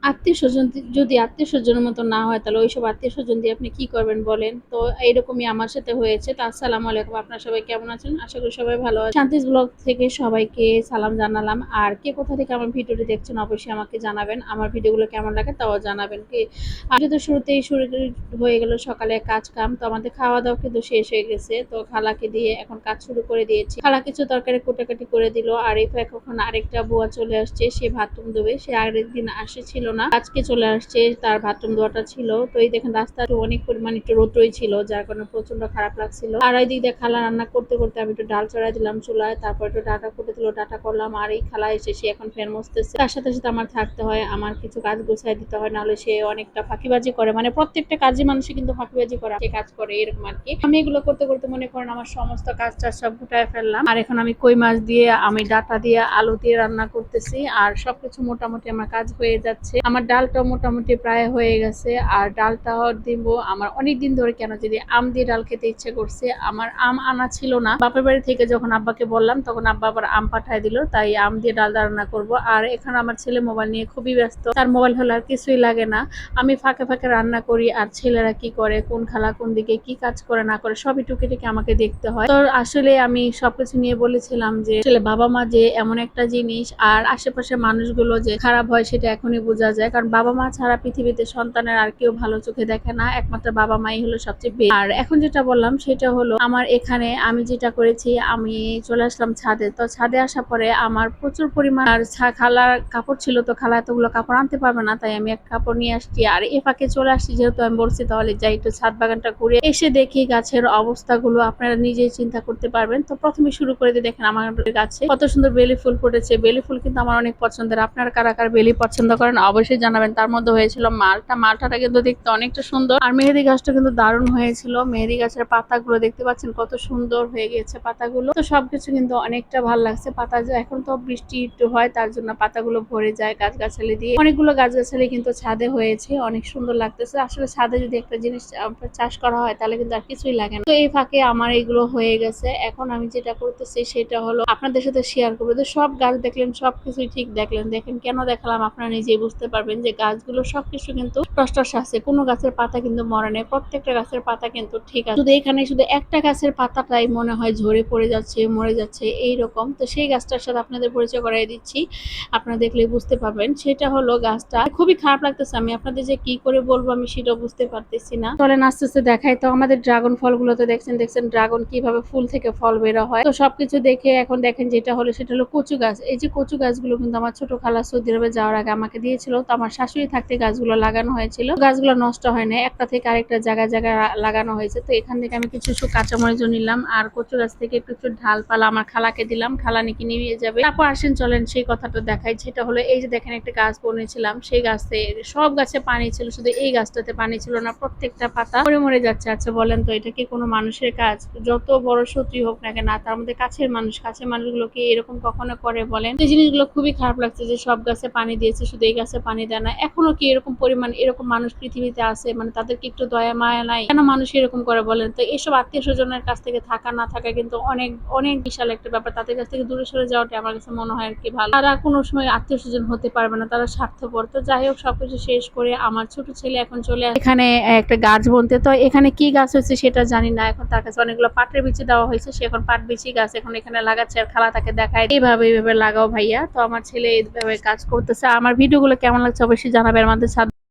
আত্মীয়স্বজন যদি আত্মীয়স্বজনের মতো না হয় তাহলে ওইসব আত্মীয়স্বজন দিয়ে আপনি কি করবেন বলেন? তো এইরকমই আমার সাথে হয়েছে। তো আসসালামু আলাইকুম। আপনারা সবাই কেমন আছেন? আশা করি সবাই ভালো আছেন। শান্তিস ব্লগ থেকে সবাইকে সালাম জানালাম। আর কে কোথা থেকে আমার ভিডিওটি দেখছেন অবশ্যই আমাকে জানাবেন। আমার ভিডিওগুলো কেমন লাগে তাও জানাবেন। আজকে তো শুরুতেই শুরু হয়ে গেল সকালে কাজ কাম। তো আমাদের খাওয়া-দাওয়া কিন্তু শেষ হয়ে গেছে। তো খালাকে দিয়ে এখন কাজ শুরু করে দিয়েছি। খালা কিছু তরকারি কুটাকাটি করে দিল। আর এই ফাঁকে এখন আরেকটা বুয়া চলে আসছে। সে ভাত-টাত দেবে। সে আগের দিন এসেছিল না, আজকে চলে আসছে। তার ভাত-টাত দেওয়াটা ছিল। তো এই দেখেন রাস্তাটা অনেক পরিমাণে একটু রৌদ্রই ছিল, যার কারণে প্রচন্ড খারাপ লাগছিল। আর এই দিক দিয়ে খালা রান্না করতে করতে আমি একটু ডাল চড়াই দিলাম চুলায়, তারপর একটু ডাটা কুটে দিল, ডাটা করলাম। আর এই খালা এসে সে এখন ফ্যান মুছতেছে। তার সাথে সাথে আমার থাকতে হয়, আমার কিছু কাজ গুছাই দিতে হয়, নাহলে সে অনেকটা ফাঁকিবাজি করে। মানে প্রত্যেকটা কাজে মানুষই কিন্তু ফাঁকিবাজি করে, সে কাজ করে এরকম আর কি। আমি এগুলো করতে করতে মনে করেন আমার সমস্ত কাজ টাজ সব গুটায় ফেললাম। আর এখন আমি কই মাছ দিয়ে, আমি ডাটা দিয়ে, আলু দিয়ে রান্না করতেছি। আর সবকিছু মোটামুটি আমার কাজ হয়ে যাচ্ছে। আমার ডালটাও মোটামুটি প্রায় হয়ে গেছে। আর ডালটাও দিব আমার অনেকদিন ধরে, কেন যদি আম দিয়ে ডাল খেতে ইচ্ছে করছে। আমার আম আনা ছিল না বাপের বাড়ি থেকে, যখন আব্বাকে বললাম তখন আব্বা আবার আম পাঠায় দিল, তাই আম দিয়ে ডাল রান্না করব। আর এখানে আমার ছেলে মোবাইল নিয়ে খুবই ব্যস্ত, তার মোবাইল হলে আর কিছুই লাগে না। আমি ফাঁকে ফাঁকে রান্না করি, আর ছেলেরা কি করে, কোন খালা কোন দিকে কি কাজ করে না করে সবই টুকিটাকি আমাকে দেখতে হয়। তো আসলে আমি সবকিছু নিয়ে বলেছিলাম যে আসলে বাবা মা যে এমন একটা জিনিস, আর আশেপাশের মানুষগুলো যে খারাপ হয় সেটা এখনই বোঝা যায়। কারণ বাবা মা ছাড়া পৃথিবীতে সন্তানের আর কেউ ভালো চোখে দেখে না, একমাত্র বাবা মাই হলো সবচেয়ে বেশি। আর এখন যেটা বললাম সেটা হলো আমার এখানে আমি যেটা করেছি, আমি চলে আসলাম ছাদে। তো ছাদে আসার পরে আমার প্রচুর পরিমাণ আর খালার কাপড় ছিল, তো খালা এতগুলো কাপড় আনতে পারবে না, তাই আমি এক কাপড় নিয়ে আসছি। আর এ ফাঁকে চলে আসছি, যেহেতু আমি বলছি তাহলে যাই একটু ছাদ বাগানটা ঘুরে এসে দেখি গাছের অবস্থাগুলো আপনারা নিজেই চিন্তা করতে পারবেন। তো প্রথমে শুরু করে দিয়ে দেখেন আমার গাছে কত সুন্দর বেলি ফুল ফুটেছে। বেলি ফুল কিন্তু আমার অনেক পছন্দের। আপনারা কারা কারা বেলি পছন্দ করেন অবশ্যই জানাবেন। তার মধ্যে হয়েছিল মালটাটা কিন্তু দেখতে অনেকটা সুন্দর। আর মেহেদি গাছটা কিন্তু দারুণ হয়েছিল। মেহেদি গাছের পাতাগুলো দেখতে পাচ্ছেন কত সুন্দর হয়ে গেছে পাতাগুলো। তো সবকিছু কিন্তু অনেকটা ভালো লাগছে। পাতা এখন তো বৃষ্টি একটু হয়, তার জন্য পাতাগুলো ভরে যায় গাছগাছালি দিয়ে। অনেকগুলো গাছগাছালি কিন্তু ছাদে হয়েছে, অনেক সুন্দর লাগতেছে। আসলে ছাদে যদি একটা জিনিস চাষ করা হয় তাহলে কিন্তু আর কিছুই লাগে না। তো এই ফাঁকে আমার এগুলো হয়ে গেছে। এখন আমি যেটা করতেছি সেটা হলো আপনাদের সাথে শেয়ার করবো। তো সব গাছ দেখলেন, সবকিছুই ঠিক দেখলেন, দেখেন কেন দেখালাম আপনারা নিজেই বুঝতে পারবেন যে গাছগুলো সবকিছু কিন্তু টসটস আছে, কোনো গাছের পাতা কিন্তু মরে নেই, প্রত্যেকটা গাছের পাতা কিন্তু ঠিক আছে। শুধু এখানে শুধু একটা গাছের পাতাটাই মনে হয় ঝরে পড়ে যাচ্ছে, মরে যাচ্ছে এইরকম। তো সেই গাছটার সাথে আপনাদের পরিচয় করাই দিচ্ছি, আপনারা দেখলেই বুঝতে পারবেন। সেটা হলো গাছটা খুবই খারাপ লাগতেছে, আমি আপনাদের যে কি করে বলবো আমি সেটাও বুঝতে পারতেছি না। চলেন আস্তে আস্তে দেখাই। তো আমাদের ড্রাগন ফলগুলোতে দেখছেন ড্রাগন কিভাবে ফুল থেকে ফল বেরো হয়। তো সবকিছু দেখে এখন দেখেন যেটা হলো সেটা হলো কচু গাছ। এই যে কচু গাছগুলো কিন্তু আমার ছোট খালা সৌদি আরবে যাওয়ার আগে আমাকে দিয়েছিল। তো আমার শাশুড়ি থাকতে গাছগুলো লাগানো হয়েছিল, গাছগুলো নষ্ট হয় না, একটা থেকে আরেকটা জায়গায় জায়গায় লাগানো হয়েছে। তো এখান থেকে আমি কিছু কাঁচামরিচ নিলাম, আর কচু গাছ থেকে কিছু ঢালপালা আমার খালাকে দিলাম, খালা নাকি নিয়ে যাবে। তারপর আসেন চলেন সেই কথাটা দেখাই। সেটা হলো এই যে দেখেন একটা গাছ বনেছিলাম, সেই গাছে সব গাছে পানি ছিল, শুধু এই গাছটাতে পানি ছিল না, প্রত্যেকটা পাতা মরে মরে যাচ্ছে। আচ্ছা বলেন তো এটা কি কোনো মানুষের কাজ? যত বড় শত্রু হোক না কেন, তার মধ্যে কাছের মানুষগুলো কি এরকম কখনো করে বলেন? এই জিনিসগুলো খুবই খারাপ লাগছে যে সব গাছে পানি দিয়েছে, শুধু এই গাছে পানি দেয় না। এখনো কি এরকম পরিমাণ এরকম মানুষ পৃথিবীতে আছে? মানে তাদেরকে একটু দয়া মায়া নাই? কেন মানুষ এরকম করে বলেন তো? এসব আত্মীয় স্বজনের কাছ থেকে থাকা না থাকা কিন্তু অনেক অনেক বিশাল একটা ব্যাপার। তাদের কাছ থেকে দূরে সরে যাওয়াটা আমার কাছে মনে হয় আর কি ভালো। তারা কোনো সময় আত্মীয় স্বজন হতে পারবে না, তারা স্বার্থপর। তো যাই হোক, সবকিছু শেষ করে আমার ছোট ছেলে এখন চলে আসে এখানে একটা গাছ বনতে। তো এখানে কি গাছ হয়েছে সেটা জানি না, এখন তার কাছে অনেকগুলো পাটের বিচি দেওয়া হয়েছে, সে এখন পাট বিচি গাছ এখন এখানে লাগাচ্ছে। আর খালা তাকে দেখায় এইভাবে লাগাও ভাইয়া। তো আমার ছেলে এইভাবে কাজ করতেছে। আমার ভিডিওগুলো কেমন লাগছে অবশ্যই জানাবেন। আমাদের ছাদ